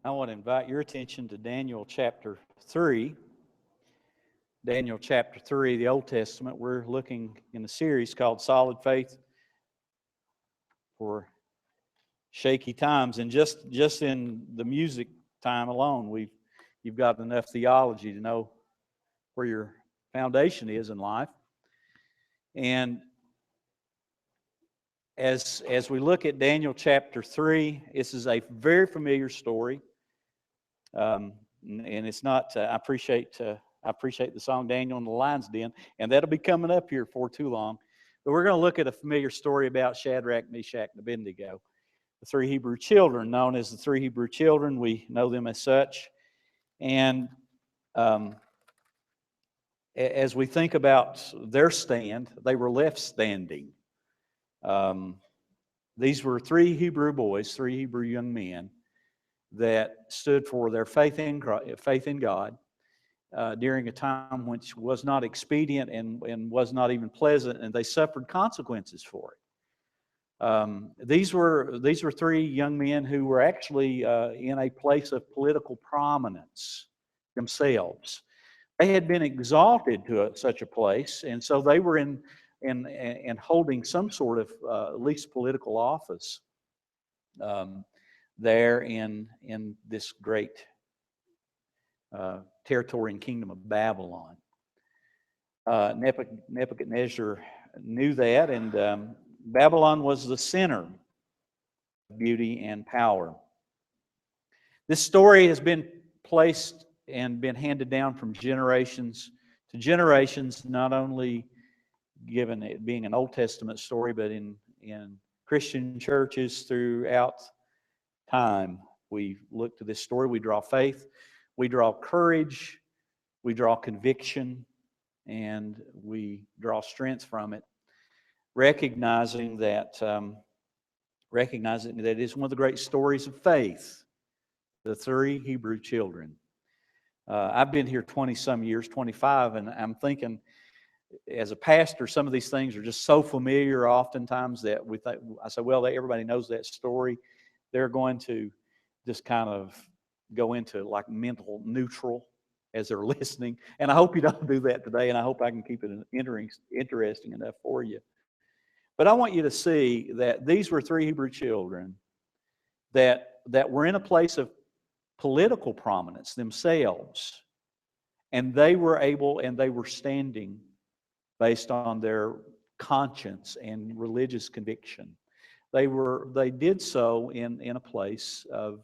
I want to invite your attention to Daniel chapter 3. Daniel chapter 3, the Old Testament. We're looking in a series called Solid Faith for Shaky Times. And just in the music time alone, you've got enough theology to know where your foundation is in life. And as we look at Daniel chapter 3, this is a very familiar story. And it's not, I appreciate the song Daniel and the Lion's Den, and that'll be coming up here for too long. But we're going to look at a familiar story about Shadrach, Meshach, and Abednego, the three Hebrew children, known as the three Hebrew children. We know them as such. And as we think about their stand, they were left standing. These were three Hebrew boys, three Hebrew young men that stood for their faith in God during a time which was not expedient and was not even pleasant, and they suffered consequences for it. These were three young men who were actually in a place of political prominence themselves. They had been exalted to such a place, and so they were in holding some sort of at least political office there in this great territory and kingdom of Babylon. Nebuchadnezzar knew that, and Babylon was the center of beauty and power. This story has been placed and been handed down from generations to generations, not only given it being an Old Testament story, but in Christian churches throughout time. We look to this story, we draw faith, we draw courage, we draw conviction, and we draw strength from it, recognizing that it is one of the great stories of faith, the three Hebrew children. I've been here 20-some years, 25, and I'm thinking, as a pastor, some of these things are just so familiar oftentimes that I say, well, everybody knows that story. They're going to just kind of go into like mental neutral as they're listening. And I hope you don't do that today, and I hope I can keep it interesting enough for you. But I want you to see that these were three Hebrew children that were in a place of political prominence themselves, and they were standing based on their conscience and religious conviction. They did so in a place of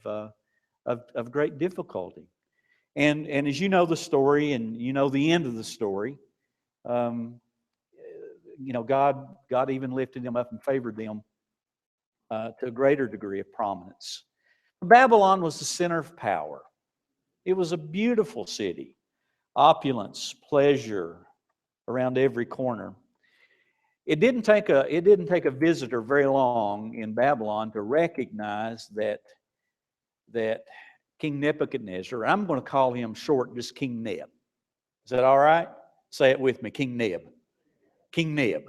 great difficulty. And as you know the story, and you know the end of the story, God even lifted them up and favored them to a greater degree of prominence. Babylon was the center of power. It was a beautiful city, opulence, pleasure around every corner. It didn't take a visitor very long in Babylon to recognize that King Nebuchadnezzar, I'm going to call him short just King Neb. Is that all right? Say it with me, King Neb. King Neb.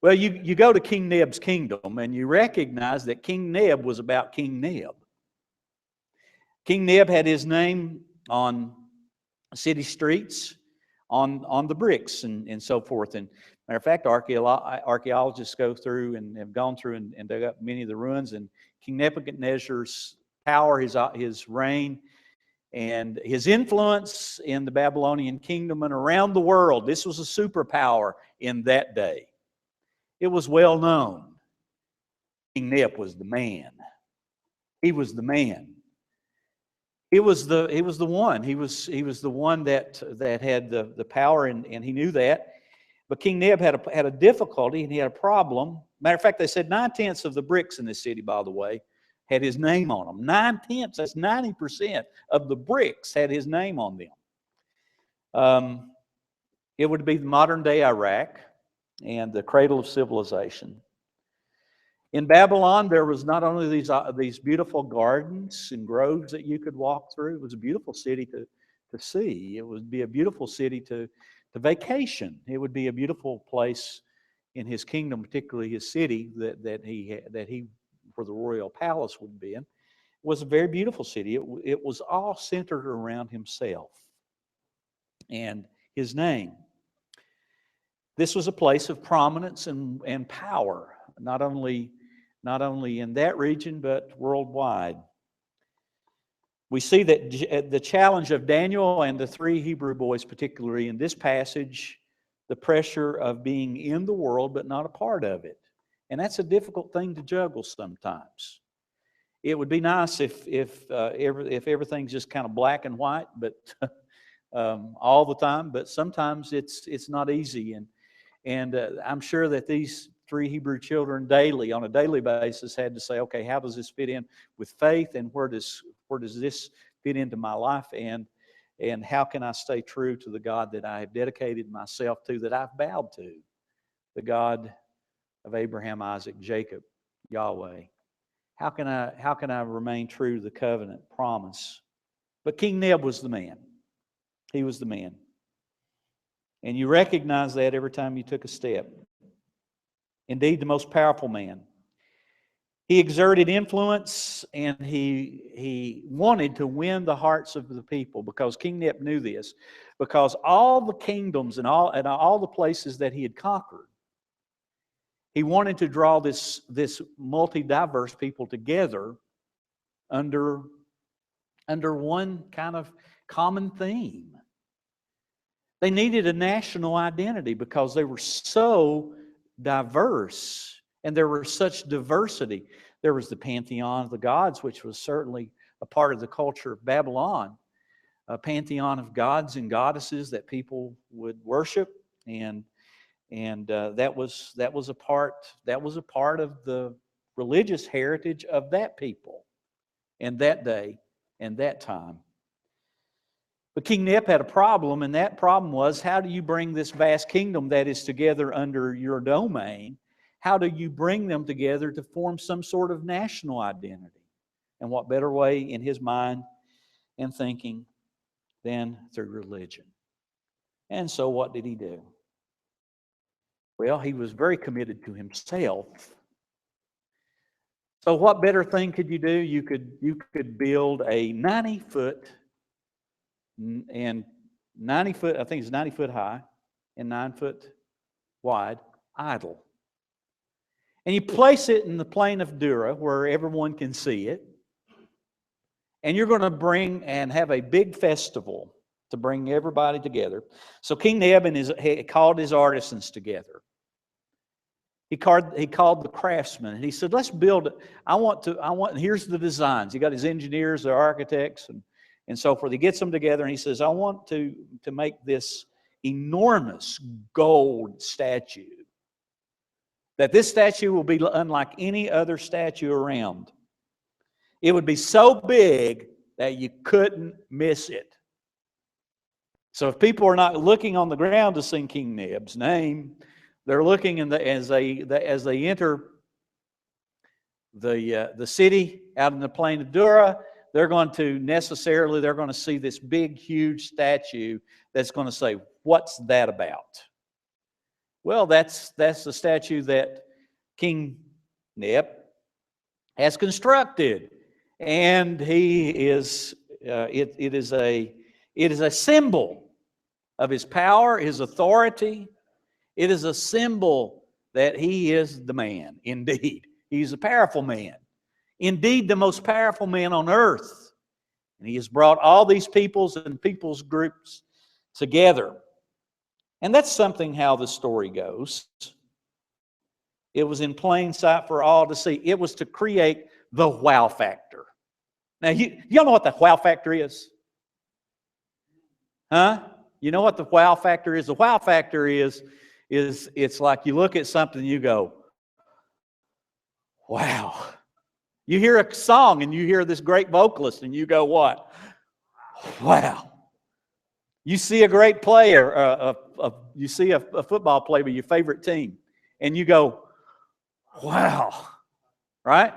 Well, you go to King Neb's kingdom and you recognize that King Neb was about King Neb. King Neb had his name on city streets, on the bricks and so forth. And matter of fact, archaeologists go through and have gone through and dug up many of the ruins. And King Nebuchadnezzar's power, his reign, and his influence in the Babylonian kingdom and around the world. This was a superpower in that day. It was well known. King Neb was the man. He was the man. He was the one. He was the one that had the power, and he knew that. But King Neb had a difficulty, and he had a problem. Matter of fact, they said 9/10 of the bricks in this city, by the way, had his name on them. 9/10, that's 90% of the bricks had his name on them. It would be the modern day Iraq and the cradle of civilization. In Babylon, there was not only these beautiful gardens and groves that you could walk through. It was a beautiful city to see. It would be a beautiful city to vacation. It would be a beautiful place in his kingdom, particularly his city that he where the royal palace would be in. was a very beautiful city. It was all centered around himself and his name. This was a place of prominence and power, not only in that region, but worldwide. We see that the challenge of Daniel and the three Hebrew boys, particularly in this passage, the pressure of being in the world but not a part of it. And that's a difficult thing to juggle sometimes. It would be nice if everything's just kind of black and white, but all the time. But sometimes it's not easy, and I'm sure that these three Hebrew children on a daily basis, had to say, okay, how does this fit in with faith, and where does this fit into my life, and how can I stay true to the God that I have dedicated myself to, that I've bowed to, the God of Abraham, Isaac, Jacob, Yahweh. How can I remain true to the covenant promise? But King Neb was the man. He was the man. And you recognize that every time you took a step. Indeed, the most powerful man. He exerted influence, and he wanted to win the hearts of the people, because King Neb knew this. Because all the kingdoms and all the places that he had conquered, he wanted to draw this multi-diverse people together under one kind of common theme. They needed a national identity because they were so diverse and there was such diversity. There was the pantheon of the gods, which was certainly a part of the culture of Babylon, a pantheon of gods and goddesses that people would worship, and that was a part of the religious heritage of that people and that day and that time. But King Neb had a problem, and that problem was, how do you bring this vast kingdom that is together under your domain, how do you bring them together to form some sort of national identity? And what better way in his mind and thinking than through religion? And so what did he do? Well, he was very committed to himself. So what better thing could you do? You could build a 90-foot and 90 foot, I think it's 90 foot high and 9 foot wide idol. And you place it in the plain of Dura where everyone can see it. And you're going to bring and have a big festival to bring everybody together. So King Neb called his artisans together. He called the craftsmen, and he said, let's build it. And here's the designs. He got his engineers, their architects, and so forth. He gets them together, and he says, I want to make this enormous gold statue. That this statue will be unlike any other statue around. It would be so big that you couldn't miss it. So if people are not looking on the ground to see King Neb's name, they're looking as they enter the city out in the plain of Dura. They're going to see this big, huge statue that's going to say, "What's that about?" Well, that's the statue that King Neb has constructed, and it is a symbol of his power, his authority. It is a symbol that he is the man, indeed. He's a powerful man. Indeed, the most powerful man on earth. And he has brought all these peoples and peoples groups together. And that's something how the story goes. It was in plain sight for all to see. It was to create the wow factor. Now, y'all know what the wow factor is? Huh? You know what the wow factor is? The wow factor is it's like you look at something and you go, wow. You hear a song and you hear this great vocalist and you go, what? Wow. You see a great player, you see a football player with your favorite team, and you go, wow. Right?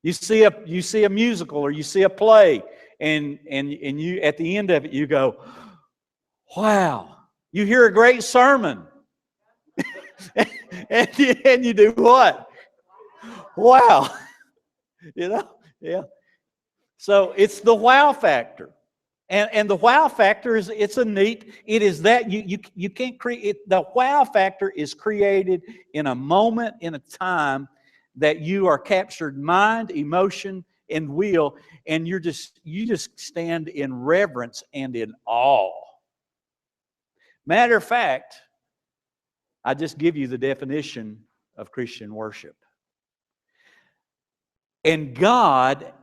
You see a musical or you see a play, and you at the end of it you go, wow. You hear a great sermon. and you do what? Wow. Yeah. So it's the wow factor. And the wow factor is, it is that you can't create it. The wow factor is created in a moment, in a time that you are captured mind, emotion, and will, and you just stand in reverence and in awe. Matter of fact, I just give you the definition of Christian worship. And God,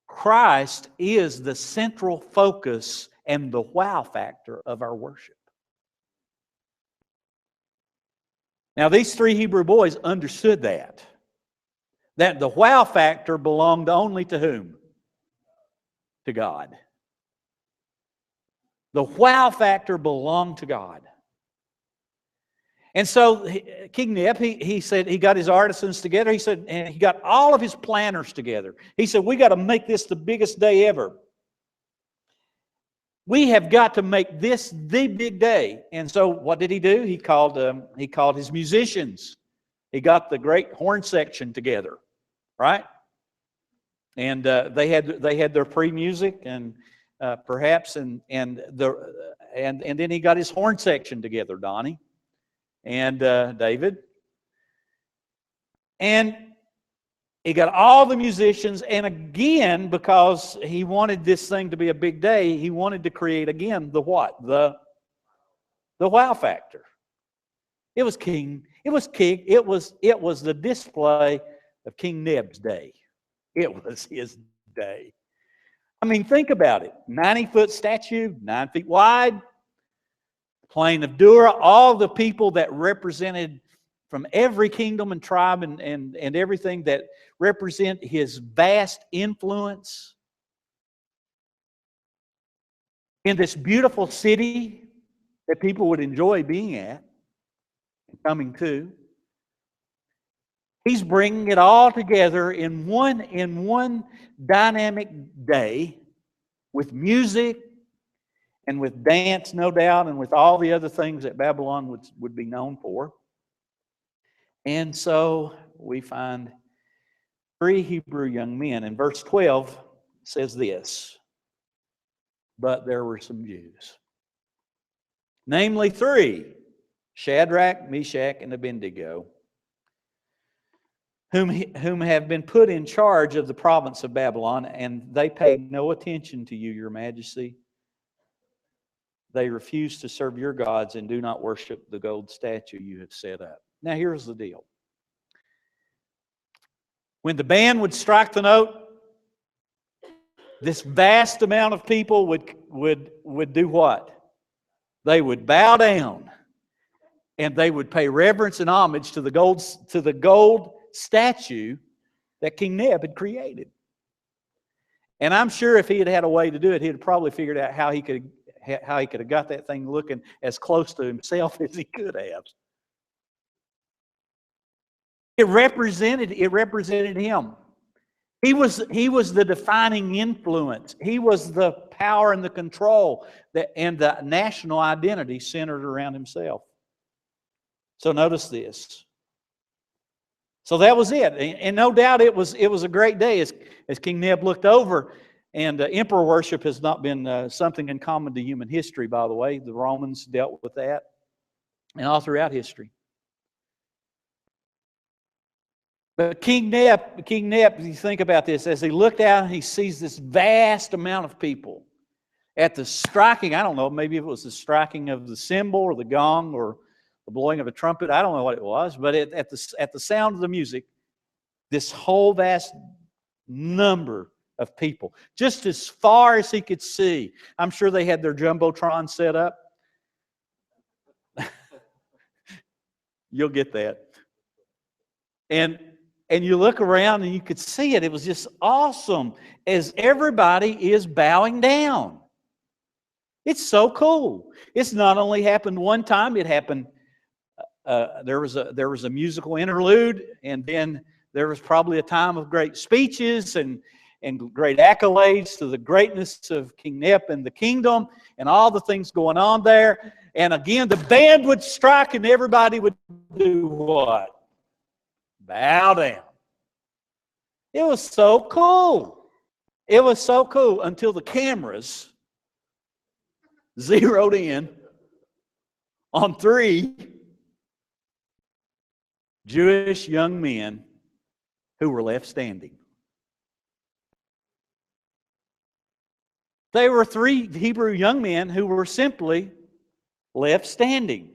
Christ, is the central focus and the wow factor of our worship. Now, these three Hebrew boys understood that the wow factor belonged only to whom? To God. The wow factor belonged to God. And so King Neb, he said, he got his artisans together. He said, and he got all of his planners together. He said, we got to make this the biggest day ever. We have got to make this the big day. And so what did he do? He called his musicians. He got the great horn section together, right? And they had their pre-music and perhaps and then he got his horn section together, Donnie and David, and he got all the musicians. And again, because he wanted this thing to be a big day, he wanted to create again the what? The wow factor. It was the display of King Neb's day. It was his day. I mean, think about it. 90-foot statue, 9 feet wide, plain of Dura, all the people that represented from every kingdom and tribe and everything that represent his vast influence in this beautiful city that people would enjoy being at and coming to. He's bringing it all together in one dynamic day with music and with dance, no doubt, and with all the other things that Babylon would be known for. And so we find three Hebrew young men. And verse 12 says this, but there were some Jews. Namely three, Shadrach, Meshach, and Abednego, whom have been put in charge of the province of Babylon, and they pay no attention to you, your majesty. They refuse to serve your gods and do not worship the gold statue you have set up. Now here's the deal. When the band would strike the note, this vast amount of people would do what? They would bow down and they would pay reverence and homage to the gold statue that King Neb had created. And I'm sure if he had had a way to do it, he'd probably figured out how he could have got that thing looking as close to himself as he could have. It represented him. He was the defining influence. He was the power and the control and the national identity centered around himself. So notice this. So that was it. And no doubt it was a great day as King Neb looked over. And emperor worship has not been something in common to human history, by the way. The Romans dealt with that and all throughout history. But King Neb, you think about this, as he looked out, he sees this vast amount of people at the striking, I don't know, maybe it was the striking of the cymbal or the gong or the blowing of a trumpet, I don't know what it was, but at the sound of the music, this whole vast number of people, just as far as he could see. I'm sure they had their Jumbotron set up. You'll get that. And you look around and you could see it. It was just awesome as everybody is bowing down. It's so cool. It's not only happened one time, it happened, there was a musical interlude, and then there was probably a time of great speeches and great accolades to the greatness of King Neb and the kingdom and all the things going on there. And again, the band would strike and everybody would do what? Bow down. It was so cool. It was so cool until the cameras zeroed in on 3 Jewish young men who were left standing. They were 3 Hebrew young men who were simply left standing.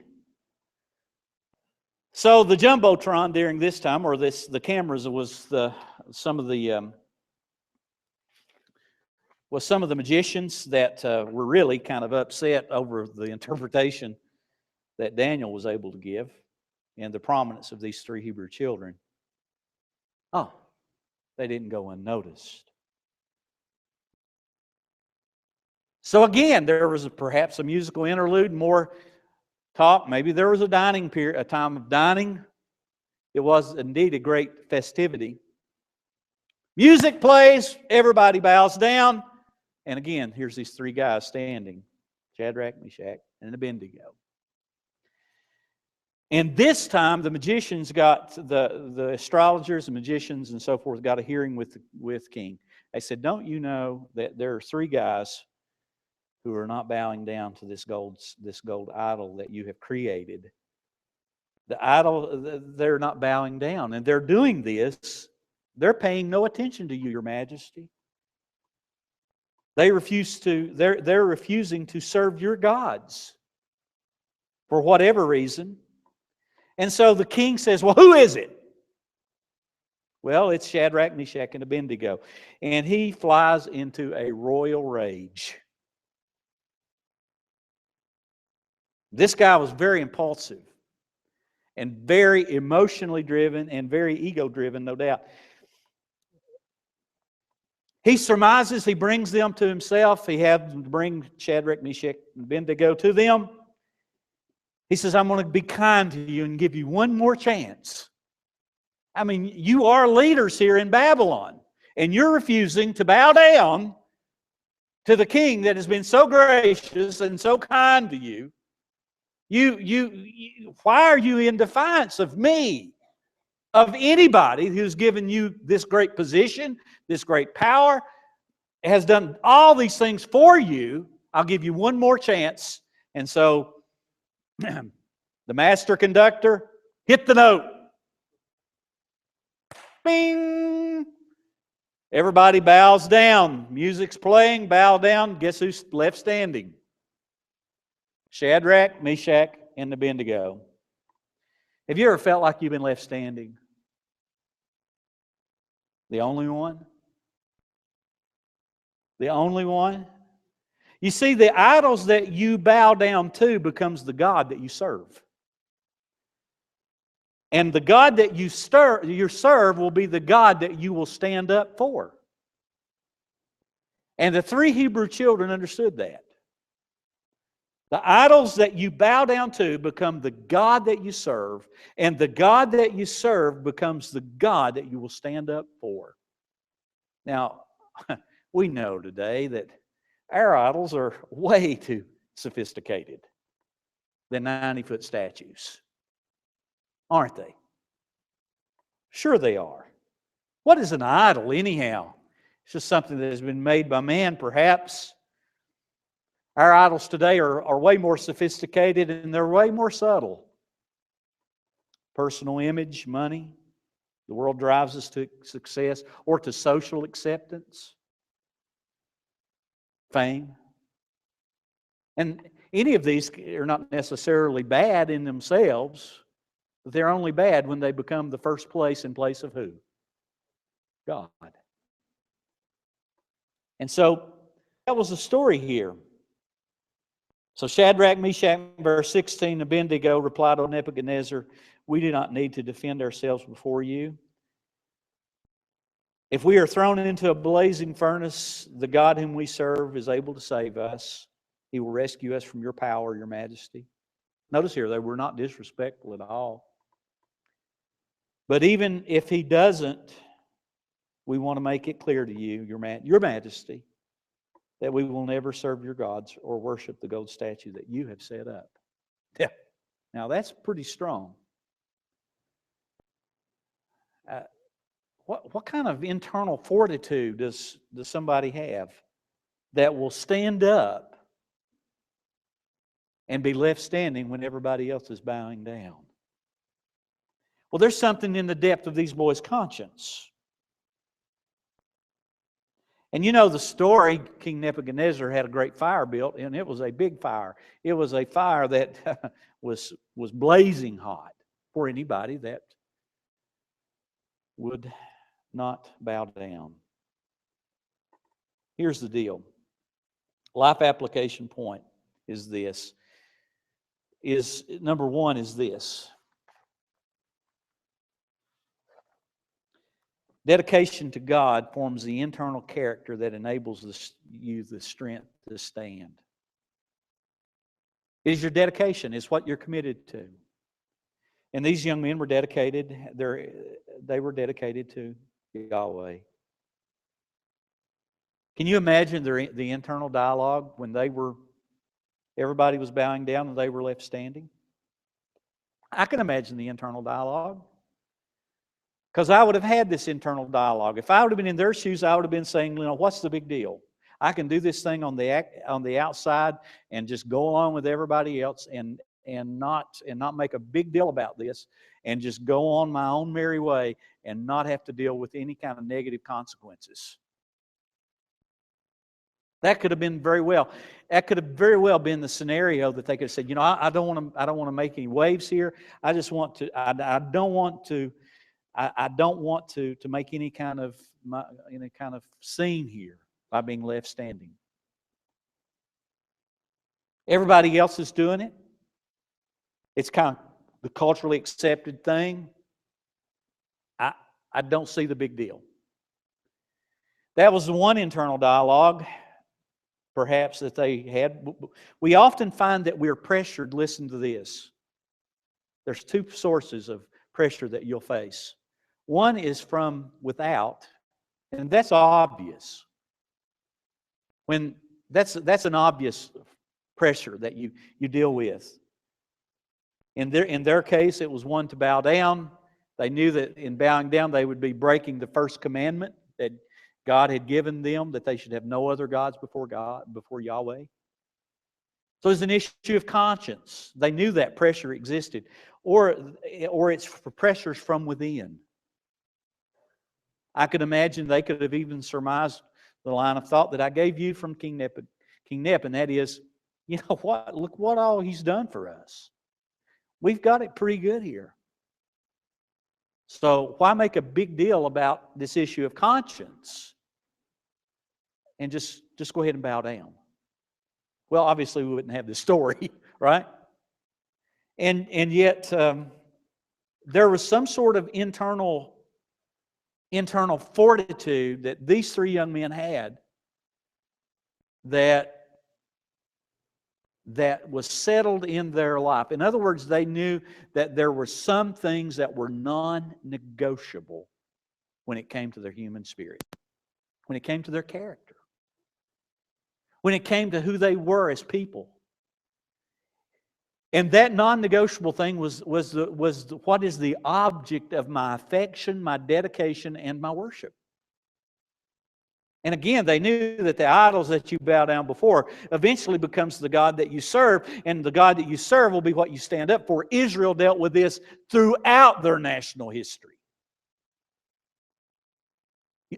So the Jumbotron during this time, or the cameras, was some of the magicians that were really kind of upset over the interpretation that Daniel was able to give and the prominence of these 3 Hebrew children. Oh, they didn't go unnoticed. So again, there was perhaps a musical interlude, more talk. Maybe there was a time of dining. It was indeed a great festivity. Music plays, everybody bows down, and again, here's these 3 guys standing, Shadrach, Meshach, and Abednego. And this time, the magicians got, the astrologers and magicians and so forth, got a hearing with King. They said, don't you know that there are 3 guys who are not bowing down to this gold idol that you have created? The idol, they're not bowing down. And they're doing this. They're paying no attention to you, Your Majesty. They're refusing to serve your gods for whatever reason. And so the king says, well, who is it? Well, it's Shadrach, Meshach, and Abednego. And he flies into a royal rage. This guy was very impulsive and very emotionally driven and very ego-driven, no doubt. He surmises, he brings them to himself. He had them bring Shadrach, Meshach, and Abednego to them. He says, I'm going to be kind to you and give you one more chance. I mean, you are leaders here in Babylon, and you're refusing to bow down to the king that has been so gracious and so kind to you. Why are you in defiance of me, of anybody who's given you this great position, this great power, has done all these things for you? I'll give you one more chance. And so the master conductor hit the note. Bing! Everybody bows down. Music's playing, bow down. Guess who's left standing? Shadrach, Meshach, and Abednego. Have you ever felt like you've been left standing? The only one? The only one? You see, the idols that you bow down to becomes the God that you serve. And the God that you serve will be the God that you will stand up for. And the 3 Hebrew children understood that. The idols that you bow down to become the God that you serve, and the God that you serve becomes the God that you will stand up for. Now, we know today that our idols are way too sophisticated than 90-foot statues. Aren't they? Sure they are. What is an idol anyhow? It's just something that has been made by man, perhaps. Our idols today are way more sophisticated and they're way more subtle. Personal image, money. The world drives us to success or to social acceptance. Fame. And any of these are not necessarily bad in themselves, but they're only bad when they become the first place in place of who? God. And so that was the story here. So Shadrach, Meshach, verse 16, Abednego replied to Nebuchadnezzar, we do not need to defend ourselves before you. If we are thrown into a blazing furnace, the God whom we serve is able to save us. He will rescue us from your power, your majesty. Notice here, they were not disrespectful at all. But even if he doesn't, we want to make it clear to you, your majesty, that we will never serve your gods or worship the gold statue that you have set up. Yeah. Now that's pretty strong. What kind of internal fortitude does somebody have that will stand up and be left standing when everybody else is bowing down? Well, there's something in the depth of these boys' conscience. And you know the story, King Nebuchadnezzar had a great fire built, and it was a big fire. It was a fire that was blazing hot for anybody that would not bow down. Here's the deal. Life application point is this. Number one is this. Dedication to God forms the internal character that enables you the strength to stand. It is your dedication. It's what you're committed to. And these young men were dedicated. They were dedicated to Yahweh. Can you imagine the internal dialogue when everybody was bowing down and they were left standing? I can imagine the internal dialogue. Because I would have had this internal dialogue. If I would have been in their shoes, I would have been saying, what's the big deal? I can do this thing on the outside and just go along with everybody else and not make a big deal about this and just go on my own merry way and not have to deal with any kind of negative consequences. That could have been very well. That could have very well been the scenario that they could have said, I don't want to make any waves here. I just want to. I don't want to make any kind of scene here by being left standing. Everybody else is doing it. It's kind of the culturally accepted thing. I don't see the big deal. That was the one internal dialogue, perhaps, that they had. We often find that we're pressured. Listen to this. There's two sources of pressure that you'll face. One is from without, and that's obvious. When that's an obvious pressure that you deal with. In their case, it was one to bow down. They knew that in bowing down they would be breaking the first commandment that God had given them, that they should have no other gods before Yahweh. So it's an issue of conscience. They knew that pressure existed, or it's for pressures from within. I could imagine they could have even surmised the line of thought that I gave you from King Neb, and that is, you know what? Look what all he's done for us. We've got it pretty good here. So why make a big deal about this issue of conscience? And just go ahead and bow down. Well, obviously we wouldn't have this story, right? And yet there was some sort of internal fortitude that these three young men had that was settled in their life. In other words, they knew that there were some things that were non-negotiable when it came to their human spirit, when it came to their character, when it came to who they were as people. And that non-negotiable thing was what is the object of my affection, my dedication, and my worship. And again, they knew that the idols that you bow down before eventually becomes the God that you serve, and the God that you serve will be what you stand up for. Israel dealt with this throughout their national history.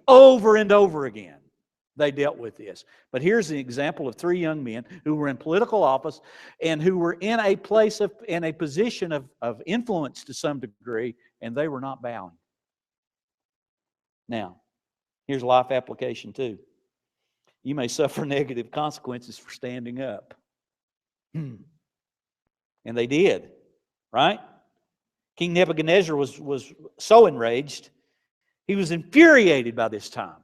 Over and over again, they dealt with this. But here's an example of three young men who were in political office and who were in a position of influence to some degree, and they were not bowing. Now, here's life application too. You may suffer negative consequences for standing up. And they did, right? King Nebuchadnezzar was so enraged, he was infuriated by this time.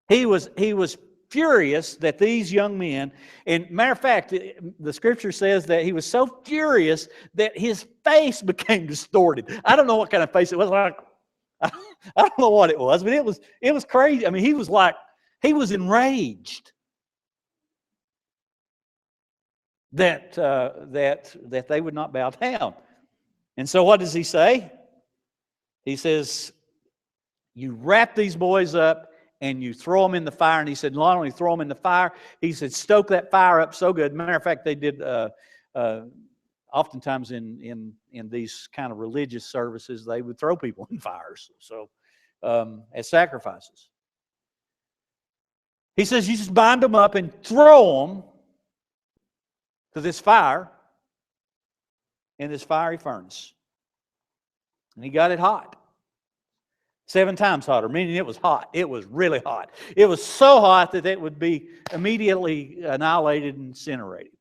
He was furious that these young men, and matter of fact, the scripture says that he was so furious that his face became distorted. I don't know what kind of face it was like. I don't know what it was, but it was crazy. I mean, he was enraged that they would not bow down. And so what does he say? He says, You wrap these boys up and you throw them in the fire. And he said, not only throw them in the fire, he said, stoke that fire up so good. Matter of fact, they did oftentimes in these kind of religious services, they would throw people in fires, so as sacrifices. He says, you just bind them up and throw them to this fire in this fiery furnace. And he got it hot. 7 times hotter, meaning it was hot. It was really hot. It was so hot that it would be immediately annihilated and incinerated.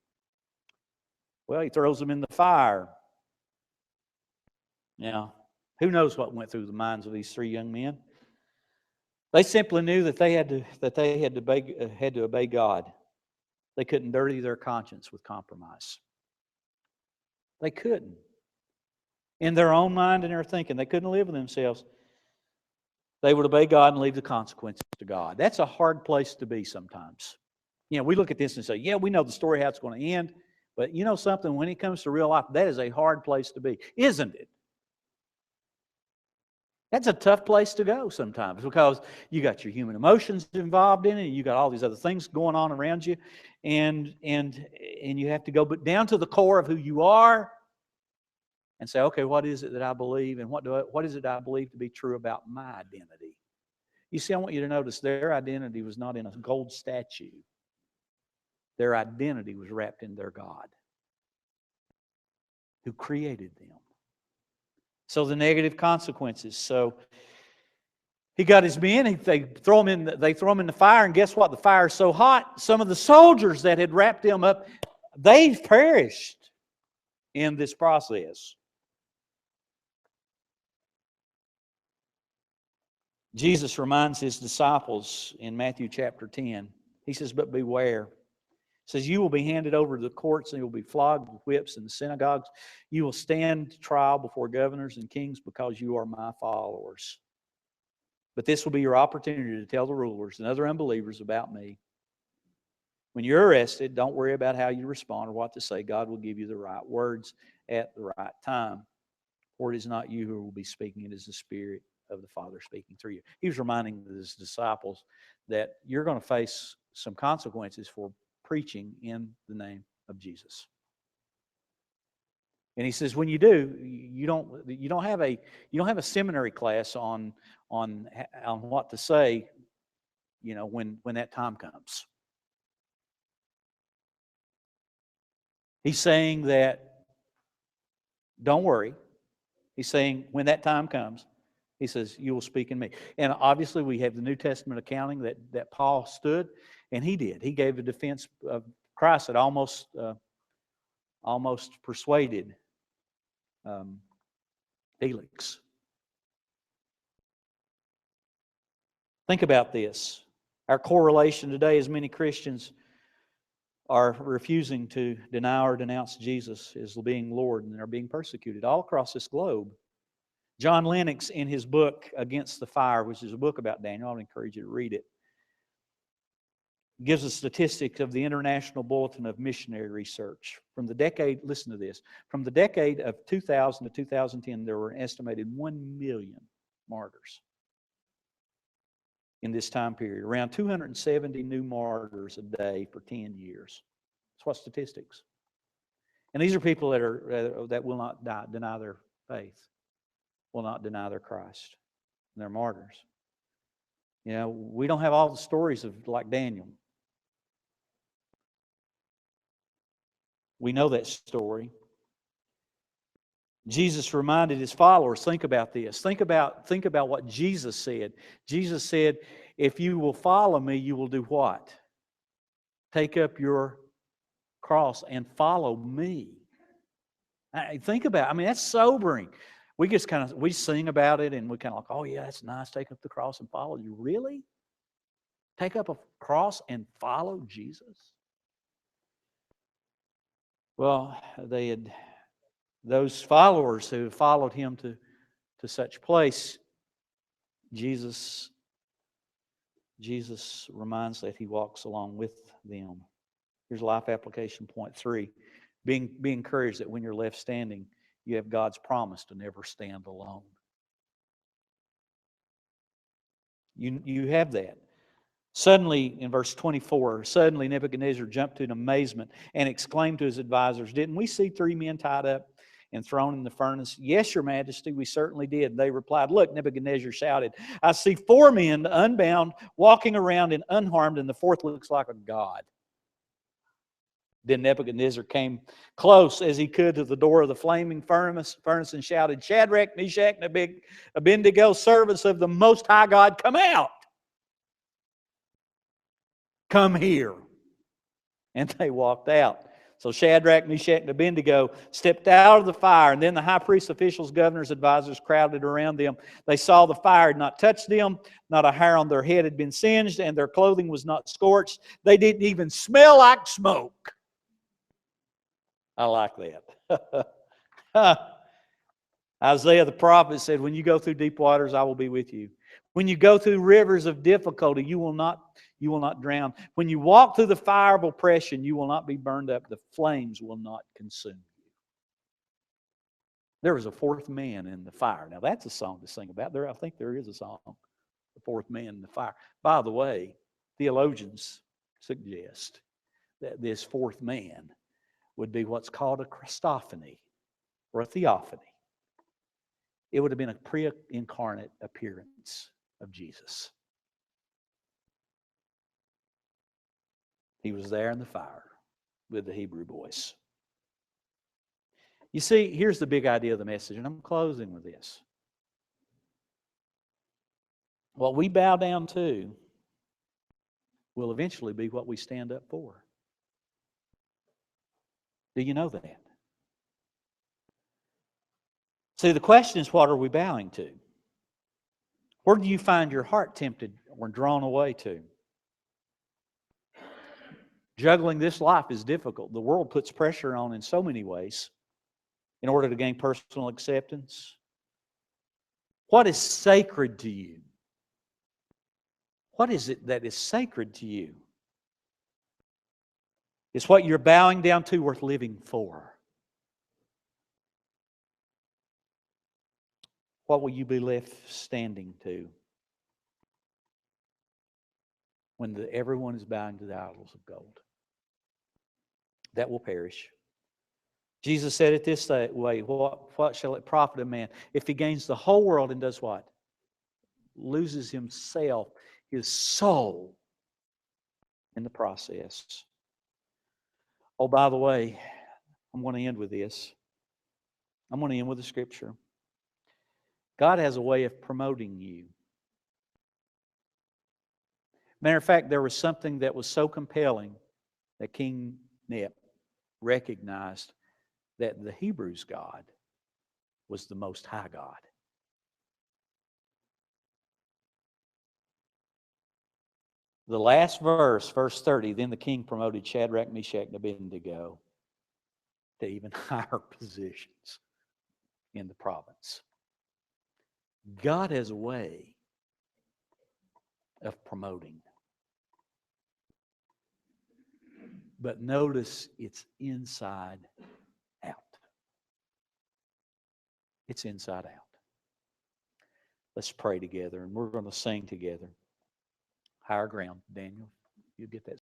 Well, he throws them in the fire. Now, who knows what went through the minds of these 3 young men? They simply knew that they had to obey God. They couldn't dirty their conscience with compromise. They couldn't. In their own mind and their thinking, they couldn't live with themselves. They would obey God and leave the consequences to God. That's a hard place to be sometimes. You know, we look at this and say, yeah, we know the story how it's going to end. But you know something, when it comes to real life, that is a hard place to be, isn't it? That's a tough place to go sometimes because you got your human emotions involved in it, and you got all these other things going on around you, and you have to go down to the core of who you are and say, okay, what is it that I believe, and what is it I believe to be true about my identity? You see, I want you to notice their identity was not in a gold statue. Their identity was wrapped in their God, who created them. So the negative consequences. So he got his men. They throw him in the fire, and guess what? The fire is so hot. Some of the soldiers that had wrapped them up, they perished in this process. Jesus reminds his disciples in Matthew chapter 10. He says, "But beware." He says, "You will be handed over to the courts, and you will be flogged with whips in the synagogues. You will stand trial before governors and kings because you are my followers. But this will be your opportunity to tell the rulers and other unbelievers about me. When you're arrested, don't worry about how you respond or what to say. God will give you the right words at the right time. For it is not you who will be speaking, it is the Spirit of the Father speaking through you." He was reminding his disciples that you're going to face some consequences for preaching in the name of Jesus. And he says, when you do, you don't have a seminary class on what to say, you know, when that time comes. He's saying that don't worry. He's saying when that time comes, he says, you will speak in me. And obviously we have the New Testament accounting that Paul stood, and he did. He gave a defense of Christ that almost persuaded Felix. Think about this. Our correlation today is many Christians are refusing to deny or denounce Jesus as being Lord, and are being persecuted all across this globe. John Lennox, in his book Against the Fire, which is a book about Daniel, I would encourage you to read it, gives a statistic of the International Bulletin of Missionary Research. From the decade, listen to this, from the decade of 2000 to 2010, there were an estimated 1 million martyrs in this time period. Around 270 new martyrs a day for 10 years. That's what statistics. And these are people that will not deny their faith, will not deny their Christ. And they're martyrs. You know, we don't have all the stories of like Daniel. We know that story. Jesus reminded his followers, think about this. Think about what Jesus said. Jesus said, if you will follow me, you will do what? Take up your cross and follow me. Think about it. I mean, that's sobering. We sing about it and we kind of like, oh yeah, that's nice. Take up the cross and follow you. Really? Take up a cross and follow Jesus? Well, those followers who followed him to such place, Jesus reminds that he walks along with them. Here's life application point 3. Be encouraged that when you're left standing, you have God's promise to never stand alone. You have that. Suddenly, in verse 24, suddenly Nebuchadnezzar jumped to in amazement and exclaimed to his advisors, "Didn't we see 3 men tied up and thrown in the furnace?" "Yes, your majesty, we certainly did." They replied. "Look," Nebuchadnezzar shouted, "I see 4 men unbound, walking around and unharmed, and the 4th looks like a god." Then Nebuchadnezzar came close as he could to the door of the flaming furnace and shouted, "Shadrach, Meshach, and Abednego, servants of the Most High God, come out! Come here." And they walked out. So Shadrach, Meshach, and Abednego stepped out of the fire, and then the high priest's officials, governors, advisors crowded around them. They saw the fire had not touched them, not a hair on their head had been singed, and their clothing was not scorched. They didn't even smell like smoke. I like that. Isaiah the prophet said, "When you go through deep waters, I will be with you. When you go through rivers of difficulty, you will not drown. When you walk through the fire of oppression, you will not be burned up. The flames will not consume you." There was a 4th man in the fire. Now that's a song to sing about. I think there is a song, the 4th man in the fire. By the way, theologians suggest that this 4th man would be what's called a Christophany or a theophany. It would have been a pre-incarnate appearance of Jesus. He was there in the fire with the Hebrew boys. You see, here's the big idea of the message, and I'm closing with this. What we bow down to will eventually be what we stand up for. Do you know that? See, the question is, what are we bowing to? Where do you find your heart tempted or drawn away to? Juggling this life is difficult. The world puts pressure on in so many ways in order to gain personal acceptance. What is sacred to you? What is it that is sacred to you? Is what you're bowing down to worth living for? What will you be left standing to when everyone is bowing to the idols of gold? That will perish. Jesus said it this way, what shall it profit a man if he gains the whole world and does what? Loses himself, his soul, in the process. Oh, by the way, I'm going to end with this. I'm going to end with the scripture. God has a way of promoting you. Matter of fact, there was something that was so compelling that King Neb recognized that the Hebrews' God was the Most High God. The last verse, verse 30, then the king promoted Shadrach, Meshach, and Abednego to even higher positions in the province. God has a way of promoting. But notice it's inside out. It's inside out. Let's pray together, and we're going to sing together. Higher ground. Daniel, you get that.